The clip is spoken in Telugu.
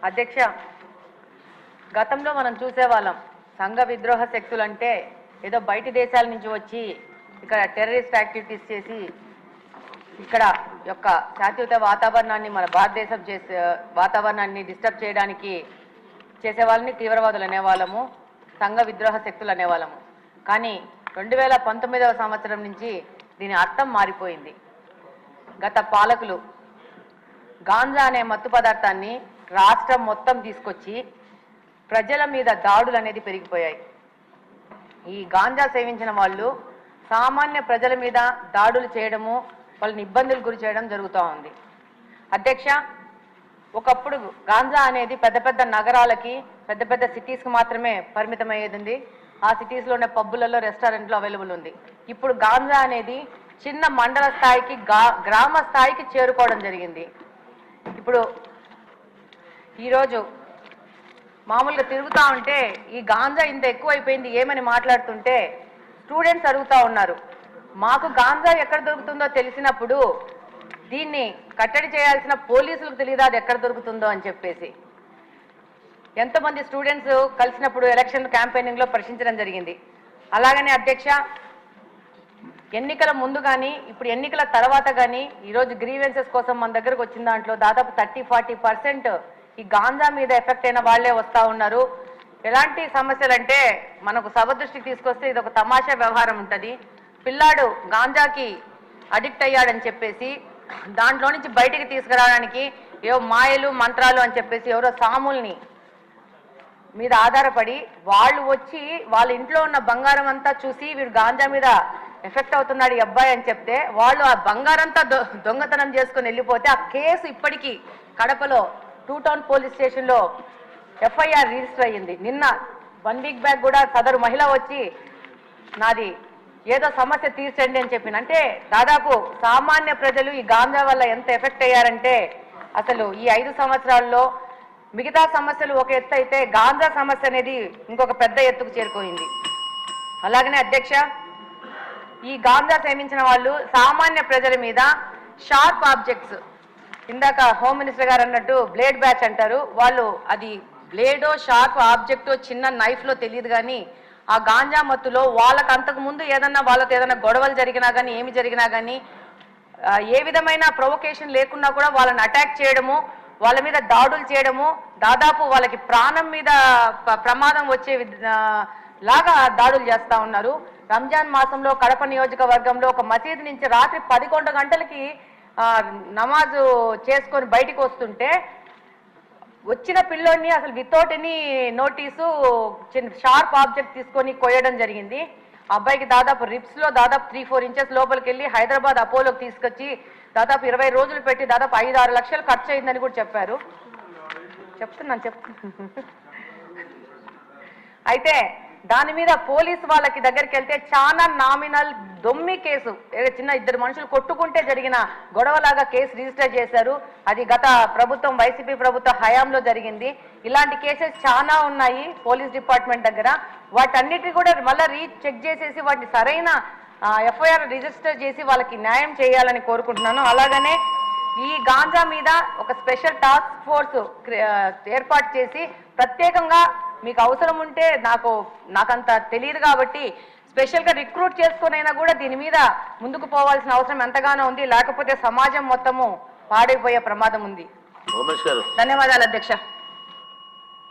అధ్యక్ష, గతంలో మనం చూసేవాళ్ళం సంఘ విద్రోహ శక్తులు అంటే ఏదో బయటి దేశాల నుంచి వచ్చి ఇక్కడ టెర్రరిస్ట్ యాక్టివిటీస్ చేసి ఇక్కడ యొక్క శాశ్వత వాతావరణాన్ని మన భారతదేశం వాతావరణాన్ని డిస్టర్బ్ చేయడానికి చేసే వాళ్ళని తీవ్రవాదులు అనేవాళ్ళము, సంఘ విద్రోహ శక్తులు అనేవాళ్ళము. కానీ 2019వ సంవత్సరం నుంచి దీని అర్థం మారిపోయింది. గత పాలకులు గాంజా అనే మత్తు పదార్థాన్ని రాష్ట్రం మొత్తం తీసుకొచ్చి ప్రజల మీద దాడులు అనేది పెరిగిపోయాయి. ఈ గాంజా సేవించిన వాళ్ళు సామాన్య ప్రజల మీద దాడులు చేయడము, వాళ్ళని ఇబ్బందులు గురి చేయడం జరుగుతూ ఉంది. అధ్యక్ష, ఒకప్పుడు గాంజా అనేది పెద్ద పెద్ద నగరాలకి, పెద్ద పెద్ద సిటీస్కి మాత్రమే పరిమితమయ్యేది ఉంది. ఆ సిటీస్లోనే పబ్బులలో, రెస్టారెంట్లో అవైలబుల్ ఉంది. ఇప్పుడు గాంజా అనేది చిన్న మండల స్థాయికి, గ్రామ స్థాయికి చేరుకోవడం జరిగింది. ఇప్పుడు ఈరోజు మామూలుగా తిరుగుతూ ఉంటే ఈ గాంజా ఇంత ఎక్కువైపోయింది ఏమని మాట్లాడుతుంటే స్టూడెంట్స్ అడుగుతూ ఉన్నారు, మాకు గాంజా ఎక్కడ దొరుకుతుందో తెలిసినప్పుడు దీన్ని కట్టడి చేయాల్సిన పోలీసులకు తెలియదు అది ఎక్కడ దొరుకుతుందో అని చెప్పేసి ఎంతమంది స్టూడెంట్స్ కలిసినప్పుడు ఎలక్షన్ క్యాంపెయినింగ్లో ప్రశ్నించడం జరిగింది. అలాగనే అధ్యక్ష, ఎన్నికల ముందు కానీ ఇప్పుడు ఎన్నికల తర్వాత కానీ ఈరోజు గ్రీవెన్సెస్ కోసం మన దగ్గరకు వచ్చిన దాంట్లో దాదాపు 30-40% ఈ గాంజా మీద ఎఫెక్ట్ అయిన వాళ్లే వస్తూ ఉన్నారు. ఎలాంటి సమస్యలు అంటే మనకు సభ దృష్టికి తీసుకొస్తే ఇది ఒక తమాషా వ్యవహారం ఉంటుంది. పిల్లాడు గాంజాకి అడిక్ట్ అయ్యాడని చెప్పేసి దాంట్లో నుంచి బయటికి తీసుకురావడానికి ఏవో మాయలు మంత్రాలు అని చెప్పేసి ఎవరో సాముల్ని మీద ఆధారపడి వాళ్ళు వచ్చి వాళ్ళ ఇంట్లో ఉన్న బంగారం అంతా చూసి వీడు గాంజా మీద ఎఫెక్ట్ అవుతున్నాడు ఈ అబ్బాయి అని చెప్తే వాళ్ళు ఆ బంగారంతా దొంగతనం చేసుకుని వెళ్ళిపోతే ఆ కేసు ఇప్పటికీ కడపలో 2 టౌన్ పోలీస్ స్టేషన్లో ఎఫ్ఐఆర్ రిజిస్టర్ అయ్యింది. నిన్న 1 వీక్ బ్యాక్ కూడా సదరు మహిళ వచ్చి నాది ఏదో సమస్య తీర్చండి అని చెప్పిన. అంటే దాదాపు సామాన్య ప్రజలు ఈ గాంజా వల్ల ఎంత ఎఫెక్ట్ అయ్యారంటే అసలు ఈ 5 సంవత్సరాల్లో మిగతా సమస్యలు ఒక ఎత్తు అయితే గాంజా సమస్య అనేది ఇంకొక పెద్ద ఎత్తుకు చేరుకోయింది. అలాగనే అధ్యక్ష, ఈ గాంజా సేవించిన వాళ్ళు సామాన్య ప్రజల మీద షార్ప్ ఆబ్జెక్ట్స్, ఇందాక హోమ్ మినిస్టర్ గారు అన్నట్టు బ్లేడ్ బ్యాచ్ అంటారు, వాళ్ళు అది బ్లేడో షార్ప్ ఆబ్జెక్టో చిన్న నైఫ్లో తెలియదు కానీ ఆ గాంజా మత్తులో వాళ్ళకు అంతకు ముందు వాళ్ళతో ఏదైనా గొడవలు జరిగినా కానీ ఏమి జరిగినా కానీ ఏ విధమైన ప్రొవొకేషన్ లేకున్నా కూడా వాళ్ళని అటాక్ చేయడము, వాళ్ళ మీద దాడులు చేయడము, దాదాపు వాళ్ళకి ప్రాణం మీద ప్రమాదం వచ్చే లాగా దాడులు చేస్తూ ఉన్నారు. రంజాన్ మాసంలో కడప నియోజకవర్గంలో ఒక మసీదు నుంచి రాత్రి 11 గంటలకి నమాజు చేసుకొని బయటికి వస్తుంటే వచ్చిన పిల్లోడిని అసలు without any notice sharp object తీసుకొని కొయ్యడం జరిగింది. అబ్బాయికి దాదాపు రిప్స్లో దాదాపు 3-4 ఇంచెస్ లోపలికి వెళ్ళి హైదరాబాద్ అపోలోకి తీసుకొచ్చి దాదాపు 20 రోజులు పెట్టి దాదాపు 5-6 లక్షలు ఖర్చు అయిందని కూడా చెప్పారు. చెప్తున్నాను. అయితే దాని మీద పోలీసు వాళ్ళకి దగ్గరికి వెళ్తే చాలా నామినల్ దొమ్మి కేసు, చిన్న 2 మనుషులు కొట్టుకుంటే జరిగిన గొడవలాగా కేసు రిజిస్టర్ చేశారు. అది గత ప్రభుత్వం వైసీపీ ప్రభుత్వ హయాంలో జరిగింది. ఇలాంటి కేసెస్ చాలా ఉన్నాయి పోలీస్ డిపార్ట్మెంట్ దగ్గర. వాటన్నిటిని కూడా మళ్ళీ చెక్ చేసేసి వాటిని సరైన ఎఫ్ఐఆర్ రిజిస్టర్ చేసి వాళ్ళకి న్యాయం చేయాలని కోరుకుంటున్నాను. అలాగనే ఈ గాంజా మీద ఒక స్పెషల్ టాస్క్ ఫోర్స్ ఏర్పాటు చేసి ప్రత్యేకంగా మీకు అవసరం ఉంటే నాకంత తెలియదు కాబట్టి స్పెషల్గా రిక్రూట్ చేసుకునైనా కూడా దీని మీద ముందుకు పోవాల్సిన అవసరం ఎంతగానో ఉంది. లేకపోతే సమాజం మొత్తము పాడైపోయే ప్రమాదం ఉంది. ధన్యవాదాలు అధ్యక్ష.